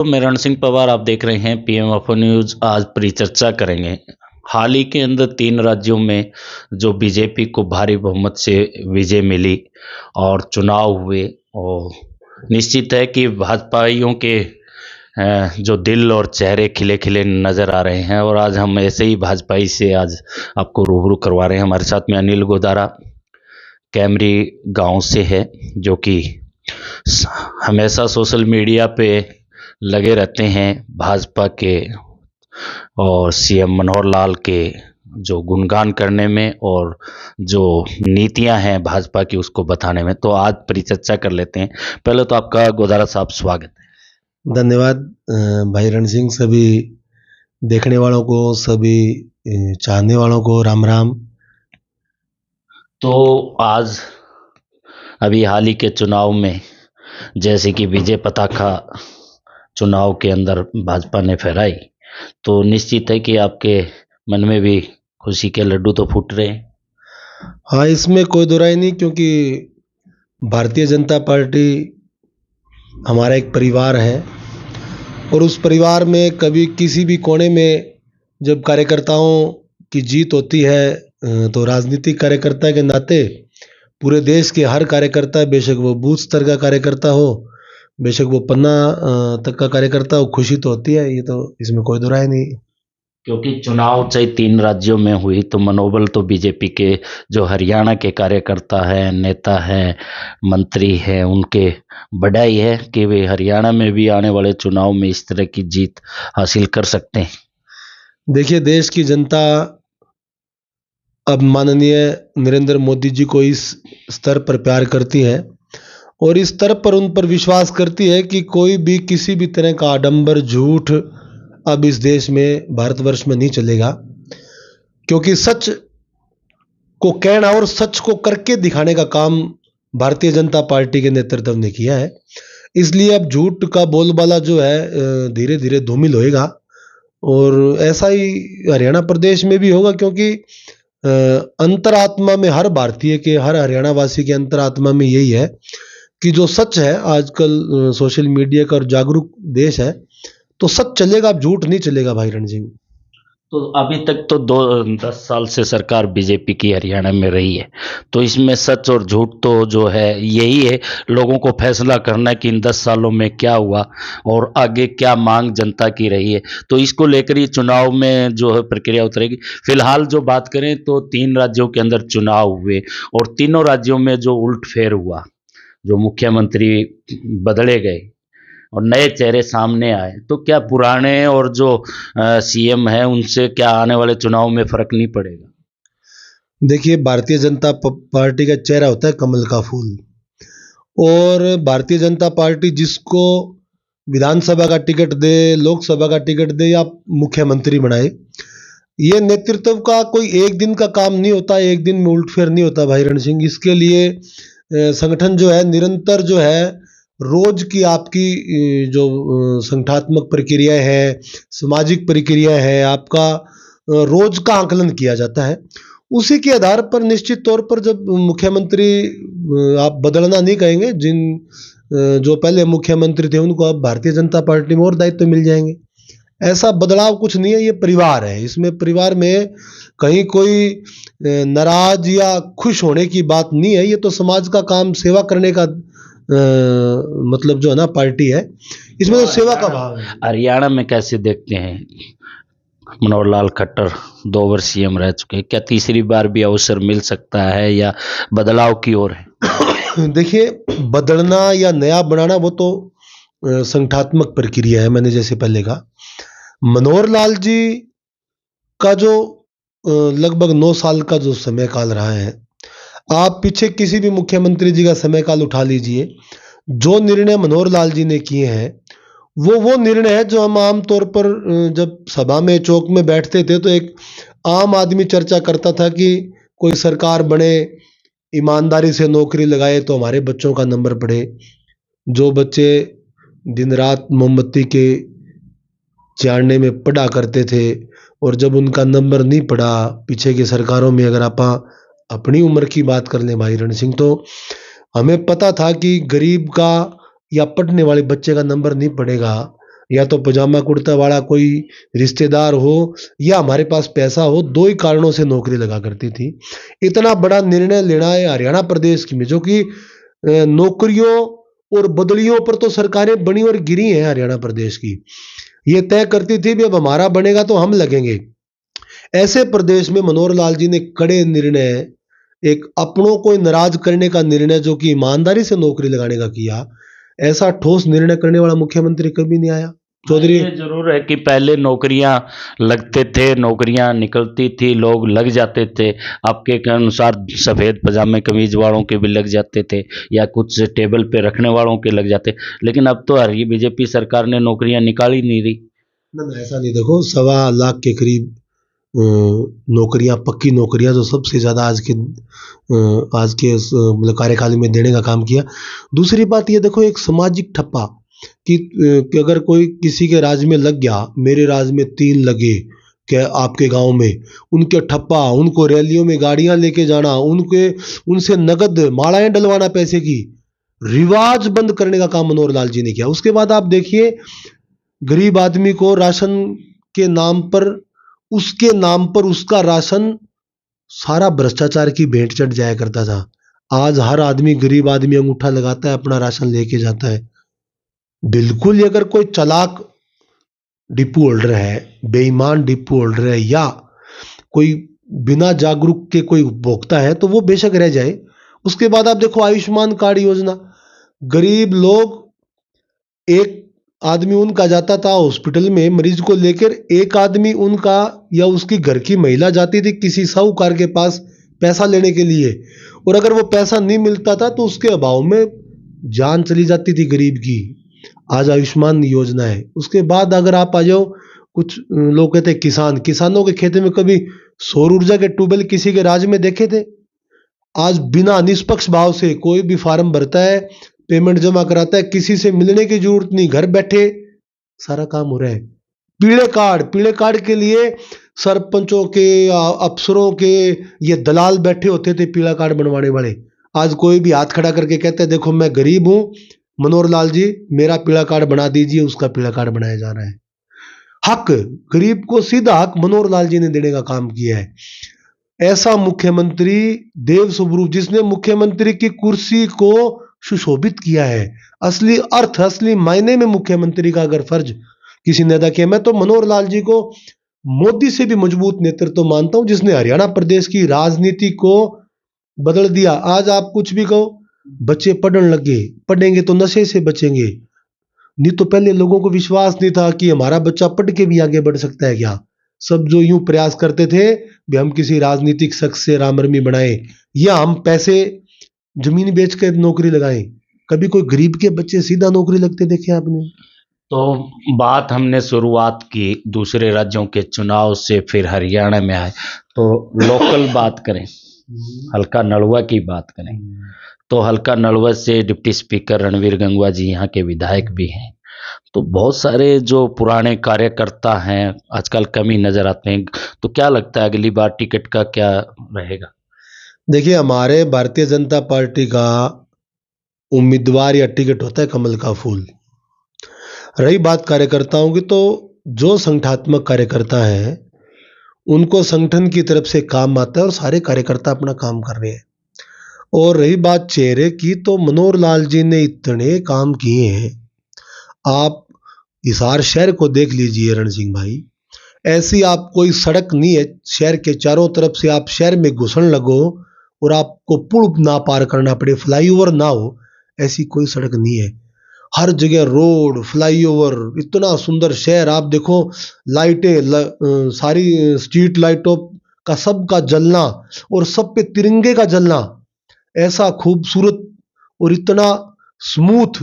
मैं रण सिंह पवार, आप देख रहे हैं पीएम अफो न्यूज। आज परिचर्चा करेंगे। हाल ही के अंदर 3 राज्यों में जो बीजेपी को भारी बहुमत से विजय मिली और चुनाव हुए, और निश्चित है कि भाजपाइयों के जो दिल और चेहरे खिले खिले नजर आ रहे हैं। और आज हम ऐसे ही भाजपाई से आज आपको रूबरू करवा रहे हैं। हमारे साथ में अनिल गोदारा कैमरी गांव से है, जो कि हमेशा सोशल मीडिया पे लगे रहते हैं भाजपा के और सीएम मनोहर लाल के जो गुणगान करने में और जो नीतियां हैं भाजपा की उसको बताने में। तो आज परिचर्चा कर लेते हैं। पहले तो आपका गोदारा साहब स्वागत है। धन्यवाद भाई रण सिंह। सभी देखने वालों को, सभी चाहने वालों को राम राम। तो आज अभी हाल ही के चुनाव में जैसे कि विजय पताका चुनाव के अंदर भाजपा ने फहराई, तो निश्चित है कि आपके मन में भी खुशी के लड्डू तो फूट रहे हैं। हाँ, इसमें कोई दो राय नहीं, क्योंकि भारतीय जनता पार्टी हमारा एक परिवार है और उस परिवार में कभी किसी भी कोने में जब कार्यकर्ताओं की जीत होती है तो राजनीतिक कार्यकर्ता के नाते पूरे देश के हर कार्यकर्ता, बेशक वो बूथ स्तर का कार्यकर्ता हो, बेशक वो पन्ना तक का कार्यकर्ता हो, खुशी तो होती है। ये तो इसमें कोई दो राय नहीं। क्योंकि चुनाव चाहे 3 राज्यों में हुई तो मनोबल तो बीजेपी के जो हरियाणा के कार्यकर्ता हैं, नेता हैं, मंत्री हैं, उनके बधाई है कि वे हरियाणा में भी आने वाले चुनाव में इस तरह की जीत हासिल कर सकते हैं। देखिए, देश की जनता अब माननीय नरेंद्र मोदी जी को इस स्तर पर प्यार करती है और इस स्तर पर उन पर विश्वास करती है कि कोई भी किसी भी तरह का आडंबर, झूठ अब इस देश में, भारतवर्ष में नहीं चलेगा। क्योंकि सच को कहना और सच को करके दिखाने का काम भारतीय जनता पार्टी के नेतृत्व ने किया है। इसलिए अब झूठ का बोलबाला जो है धीरे धीरे धूमिल होएगा और ऐसा ही हरियाणा प्रदेश में भी होगा। क्योंकि अंतरात्मा में हर भारतीय के, हर हरियाणा वासी के अंतरात्मा में यही है कि जो सच है, आजकल सोशल मीडिया का और जागरूक देश है, तो सच चलेगा, अब झूठ नहीं चलेगा भाई रणजिंग। तो अभी तक तो 10 साल से सरकार बीजेपी की हरियाणा में रही है, तो इसमें सच और झूठ तो जो है यही है, लोगों को फैसला करना कि इन 10 सालों में क्या हुआ और आगे क्या मांग जनता की रही है। तो इसको लेकर ही चुनाव में जो है प्रक्रिया उतरेगी। फिलहाल जो बात करें तो 3 राज्यों के अंदर चुनाव हुए और तीनों राज्यों में जो उलटफेर हुआ, जो मुख्यमंत्री बदले गए और नए चेहरे सामने आए, तो क्या पुराने और जो सीएम है उनसे क्या आने वाले चुनाव में फर्क नहीं पड़ेगा? देखिए, भारतीय जनता पार्टी का चेहरा होता है कमल का फूल, और भारतीय जनता पार्टी जिसको विधानसभा का टिकट दे, लोकसभा का टिकट दे या मुख्यमंत्री बनाए, ये नेतृत्व का कोई एक दिन का काम नहीं होता, एक दिन में उलटफेर नहीं होता भाई रण सिंह। इसके लिए संगठन जो है निरंतर जो है रोज की आपकी जो संगठनात्मक प्रक्रियाएं हैं, सामाजिक प्रक्रियाएं हैं, आपका रोज का आकलन किया जाता है। उसी के आधार पर निश्चित तौर पर जब मुख्यमंत्री, आप बदलना नहीं कहेंगे, जिन जो पहले मुख्यमंत्री थे उनको अब भारतीय जनता पार्टी में और दायित्व मिल जाएंगे। ऐसा बदलाव कुछ नहीं है, ये परिवार है। इसमें परिवार में कहीं कोई नाराज या खुश होने की बात नहीं है। ये तो समाज का काम, सेवा करने का मतलब जो है ना पार्टी है, इसमें तो सेवा का भाव है। हरियाणा में कैसे देखते हैं? मनोहर लाल खट्टर 2 बार सीएम रह चुके, क्या तीसरी बार भी अवसर मिल सकता है या बदलाव की ओर है? देखिए, बदलना या नया बनाना वो तो संगठनात्मक प्रक्रिया है। मैंने जैसे पहले कहा, मनोहर लाल जी का जो लगभग 9 साल का जो समय काल रहा है, आप पीछे किसी भी मुख्यमंत्री जी का समय काल उठा लीजिए, जो निर्णय मनोहर लाल जी ने किए हैं वो निर्णय है जो हम आमतौर पर जब सभा में, चौक में बैठते थे तो एक आम आदमी चर्चा करता था कि कोई सरकार बने, ईमानदारी से नौकरी लगाए तो हमारे बच्चों का नंबर बढ़े। जो बच्चे दिन रात मोमबत्ती के जानने में पढ़ा करते थे और जब उनका नंबर नहीं पड़ा पीछे की सरकारों में, अगर आप अपनी उम्र की बात कर लें भाई रण सिंह, तो हमें पता था कि गरीब का या पढ़ने वाले बच्चे का नंबर नहीं पड़ेगा, या तो पजामा कुर्ता वाला कोई रिश्तेदार हो या हमारे पास पैसा हो, दो ही कारणों से नौकरी लगा करती थी। इतना बड़ा निर्णय लेना है हरियाणा प्रदेश की में, जो कि नौकरियों और बदलियों पर तो सरकारें बनी और गिरी हैं हरियाणा प्रदेश की। ये तय करती थी भी अब हमारा बनेगा तो हम लगेंगे। ऐसे प्रदेश में मनोहर लाल जी ने कड़े निर्णय, एक अपनों को नाराज करने का निर्णय, जो कि ईमानदारी से नौकरी लगाने का किया, ऐसा ठोस निर्णय करने वाला मुख्यमंत्री कभी नहीं आया। चौधरी, ये जरूर है कि पहले नौकरियां लगते थे, नौकरियां निकलती थी, लोग लग जाते थे। आपके के अनुसार सफेद पजामे कमीज वालों के भी लग जाते थे, या कुछ टेबल पे रखने वालों के लग जाते। लेकिन अब तो हर बीजेपी सरकार ने नौकरियां निकाल ही नहीं रही। ना ऐसा नहीं, देखो 1.25 लाख के करीब नौकरियां, पक्की नौकरियां, जो सबसे ज्यादा आज के मतलब कार्यकाल में देने का काम किया। दूसरी बात ये देखो, एक सामाजिक ठप्पा कि अगर कोई किसी के राज में लग गया, मेरे राज में 3 लगे क्या आपके गांव में, उनके ठप्पा, उनको रैलियों में गाड़ियां लेके जाना, उनसे नगद मालाएं डलवाना पैसे की, रिवाज बंद करने का काम मनोहर लाल जी ने किया। उसके बाद आप देखिए, गरीब आदमी को राशन के नाम पर, उसके नाम पर उसका राशन सारा भ्रष्टाचार की भेंट चढ़ जाया करता था। आज हर आदमी, गरीब आदमी अंगूठा लगाता है, अपना राशन लेके जाता है। बिल्कुल ही अगर कोई चालाक डिपो होल्डर है, बेईमान डिपो होल्डर है, या कोई बिना जागरूक के कोई उपभोक्ता है, तो वो बेशक रह जाए। उसके बाद आप देखो आयुष्मान कार्ड योजना, गरीब लोग, एक आदमी उनका जाता था हॉस्पिटल में मरीज को लेकर, एक आदमी उनका या उसकी घर की महिला जाती थी किसी साहूकार के पास पैसा लेने के लिए, और अगर वो पैसा नहीं मिलता था तो उसके अभाव में जान चली जाती थी गरीब की। आज आयुष्मान योजना है। उसके बाद अगर आप आ जाओ, कुछ लोग कहते हैं किसानों के खेत में कभी सौर ऊर्जा के ट्यूबवेल किसी के राज में देखे थे? आज बिना निष्पक्ष भाव से कोई भी फार्म भरता है, पेमेंट जमा कराता है, किसी से मिलने की जरूरत नहीं, घर बैठे सारा काम हो रहा है। पीले कार्ड के लिए सरपंचों के, अफसरों के ये दलाल बैठे होते थे पीला कार्ड बनवाने वाले। आज कोई भी हाथ खड़ा करके कहता है देखो मैं गरीब हूं, मनोहर लाल जी मेरा पीला कार्ड बना दीजिए, उसका पीला कार्ड बनाया जा रहा है। हक, गरीब को सीधा हक मनोहर लाल जी ने देने का काम किया है। ऐसा मुख्यमंत्री, देव स्वरूप, जिसने मुख्यमंत्री की कुर्सी को सुशोभित किया है। असली अर्थ, असली मायने में मुख्यमंत्री का अगर फर्ज किसी ने अदा किया, मैं तो मनोहर लाल जी को मोदी से भी मजबूत नेतृत्व मानता हूं, जिसने हरियाणा प्रदेश की राजनीति को बदल दिया। आज आप कुछ भी कहो, बच्चे पढ़ने लगे, पढ़ेंगे तो नशे से बचेंगे। नहीं तो पहले लोगों को विश्वास नहीं था कि हमारा बच्चा पढ़ के भी आगे बढ़ सकता है क्या। सब जो यूं प्रयास करते थे कि हम किसी राजनीतिक शख्स से रामरमी बनाएं, या हम पैसे जमीन बेच कर नौकरी लगाएं। कभी कोई गरीब के बच्चे सीधा नौकरी लगते देखे आपने? तो बात हमने शुरुआत की दूसरे राज्यों के चुनाव से, फिर हरियाणा में आए, तो लोकल बात करें, हल्का नलवा की बात करें, तो हल्का नलवा से डिप्टी स्पीकर रणवीर गंगवा जी यहाँ के विधायक भी हैं। तो बहुत सारे जो पुराने कार्यकर्ता हैं आजकल कम ही नजर आते हैं। तो क्या लगता है अगली बार टिकट का क्या रहेगा? देखिए, हमारे भारतीय जनता पार्टी का उम्मीदवार या टिकट होता है कमल का फूल। रही बात कार्यकर्ताओं की, तो जो संगठनात्मक कार्यकर्ता है उनको संगठन की तरफ से काम आता है और सारे कार्यकर्ता अपना काम कर रहे हैं। और रही बात चेहरे की, तो मनोहर लाल जी ने इतने काम किए हैं। आप हिसार शहर को देख लीजिए रण सिंह भाई, ऐसी आप कोई सड़क नहीं है शहर के चारों तरफ से, आप शहर में घुसन लगो और आपको पुल ना पार करना पड़े, फ्लाईओवर ना हो, ऐसी कोई सड़क नहीं है। हर जगह रोड, फ्लाईओवर, इतना सुंदर शहर। आप देखो लाइटें, सारी स्ट्रीट लाइटों का सबका जलना, और सब पे तिरंगे का जलना, ऐसा खूबसूरत और इतना स्मूथ।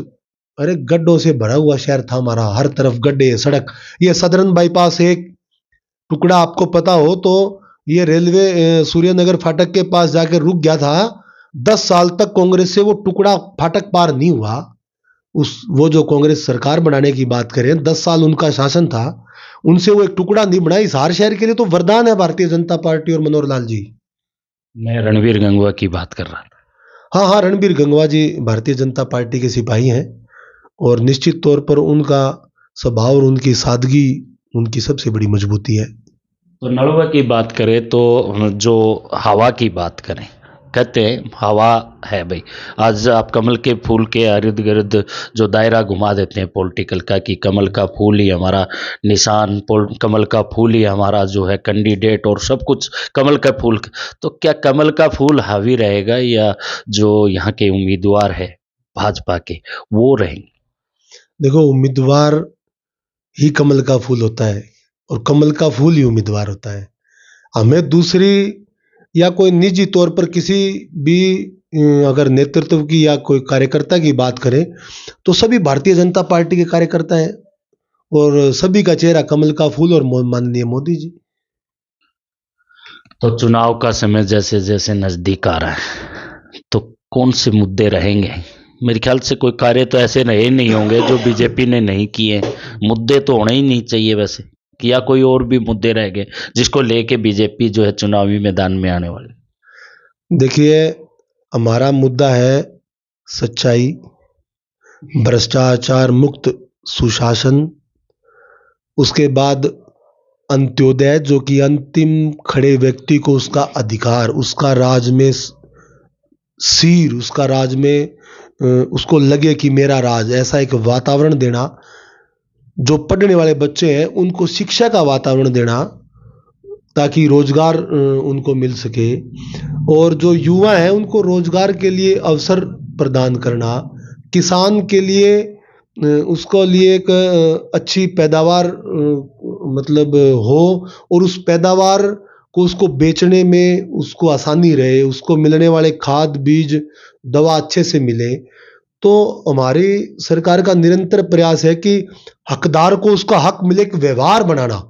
अरे गड्ढों से भरा हुआ शहर था हमारा, हर तरफ गड्ढे, सड़क। ये सदरन बाईपास एक टुकड़ा आपको पता हो तो, ये रेलवे सूर्यनगर फाटक के पास जाकर रुक गया था। 10 साल तक कांग्रेस से वो टुकड़ा फाटक पार नहीं हुआ। वो जो कांग्रेस सरकार बनाने की बात करें, 10 साल उनका शासन था, उनसे वो एक टुकड़ा नहीं बना। हिसार शहर के लिए तो वरदान है भारतीय जनता पार्टी और मनोहर लाल जी। मैं रणवीर गंगवा की बात कर रहा था। हाँ हाँ, रणबीर गंगवा जी भारतीय जनता पार्टी के सिपाही हैं, और निश्चित तौर पर उनका स्वभाव और उनकी सादगी उनकी सबसे बड़ी मजबूती है। तो नलवा की बात करें तो जो हवा की बात करें, कहते हैं हवा है भाई। आज आप कमल के फूल के इर्द गिर्द जो दायरा घुमा देते हैं पॉलिटिकल का कि कमल का फूल ही हमारा निशान, कमल का फूल ही हमारा जो है कैंडिडेट और सब कुछ कमल का फूल। तो क्या कमल का फूल हावी रहेगा या जो यहाँ के उम्मीदवार है भाजपा के वो रहेंगे? देखो, उम्मीदवार ही कमल का फूल होता है और कमल का फूल ही उम्मीदवार होता है। हमें दूसरी या कोई निजी तौर पर किसी भी अगर नेतृत्व की या कोई कार्यकर्ता की बात करें तो सभी भारतीय जनता पार्टी के कार्यकर्ता हैं और सभी का चेहरा कमल का फूल और माननीय मोदी जी। तो चुनाव का समय जैसे जैसे नजदीक आ रहा है तो कौन से मुद्दे रहेंगे? मेरे ख्याल से कोई कार्य तो ऐसे रहे नहीं होंगे जो बीजेपी ने नहीं किए। मुद्दे तो होने ही नहीं चाहिए वैसे, कि या कोई और भी मुद्दे रह गए जिसको लेके बीजेपी जो है चुनावी मैदान में आने वाले? देखिए, हमारा मुद्दा है सच्चाई, भ्रष्टाचार मुक्त सुशासन, उसके बाद अंत्योदय जो कि अंतिम खड़े व्यक्ति को उसका अधिकार, उसका राज में सीर, उसका राज में उसको लगे कि मेरा राज, ऐसा एक वातावरण देना। जो पढ़ने वाले बच्चे हैं उनको शिक्षा का वातावरण देना ताकि रोजगार उनको मिल सके और जो युवा हैं उनको रोजगार के लिए अवसर प्रदान करना, किसान के लिए उसको लिए एक अच्छी पैदावार मतलब हो और उस पैदावार को उसको बेचने में उसको आसानी रहे, उसको मिलने वाले खाद बीज दवा अच्छे से मिले। तो हमारी सरकार का निरंतर प्रयास है कि हकदार को उसका हक मिले, एक व्यवहार बनाना।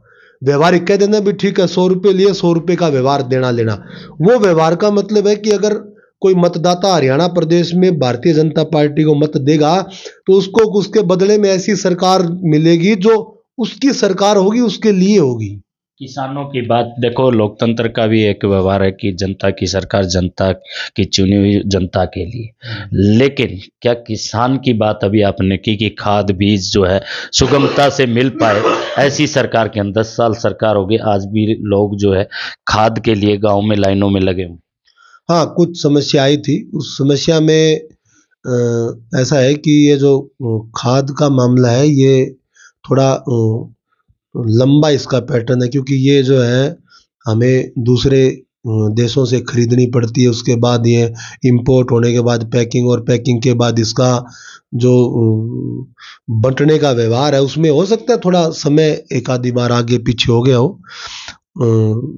व्यवहारिक कह देना भी ठीक है, 100 रुपये लिए 100 रुपये का व्यवहार देना लेना। वो व्यवहार का मतलब है कि अगर कोई मतदाता हरियाणा प्रदेश में भारतीय जनता पार्टी को मत देगा तो उसको उसके बदले में ऐसी सरकार मिलेगी जो उसकी सरकार होगी, उसके लिए होगी। किसानों की बात देखो, लोकतंत्र का भी एक व्यवहार है कि जनता की सरकार जनता की चुनी हुई जनता के लिए। लेकिन क्या किसान की बात अभी आपने की कि खाद बीज जो है सुगमता से मिल पाए? ऐसी सरकार के अंदर 10 साल सरकार हो गई, आज भी लोग जो है खाद के लिए गांव में लाइनों में लगे हुए। हाँ, कुछ समस्या आई थी। उस समस्या में ऐसा है कि ये जो खाद का मामला है ये थोड़ा लंबा इसका पैटर्न है, क्योंकि ये जो है हमें दूसरे देशों से खरीदनी पड़ती है। उसके बाद ये इंपोर्ट होने के बाद पैकिंग और पैकिंग के बाद इसका जो बंटने का व्यवहार है उसमें हो सकता है थोड़ा समय एक आधी बार आगे पीछे हो गया हो,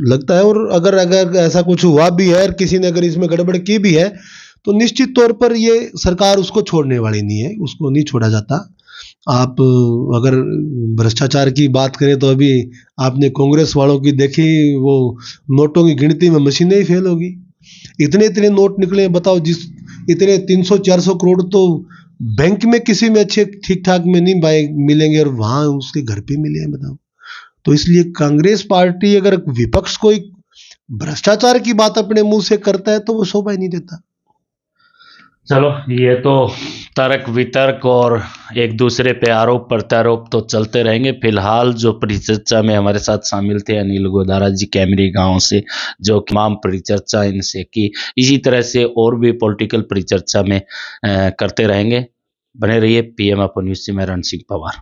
लगता है। और अगर अगर ऐसा कुछ हुआ भी है और किसी ने अगर इसमें गड़बड़ की भी है तो निश्चित तौर पर ये सरकार उसको छोड़ने वाली नहीं है, उसको नहीं छोड़ा जाता। आप अगर भ्रष्टाचार की बात करें तो अभी आपने कांग्रेस वालों की देखी, वो नोटों की गिनती में मशीनें ही फेल होगी। इतने इतने नोट निकले, बताओ। जिस इतने 300-400 करोड़ तो बैंक में किसी में अच्छे ठीक ठाक में नहीं मिलेंगे और वहां उसके घर पे मिले हैं, बताओ। तो इसलिए कांग्रेस पार्टी अगर विपक्ष कोई भ्रष्टाचार की बात अपने मुंह से करता है तो वो शोभा ही नहीं देता। चलो, ये तो तर्क वितर्क और एक दूसरे पे आरोप प्रत्यारोप तो चलते रहेंगे। फिलहाल जो परिचर्चा में हमारे साथ शामिल थे अनिल गोदारा जी कैमरी गांव से, जो तमाम परिचर्चा इनसे की, इसी तरह से और भी पॉलिटिकल परिचर्चा में करते रहेंगे। बने रहिए पीएम अपन न्यूज़ से। मैं रण सिंह पवार।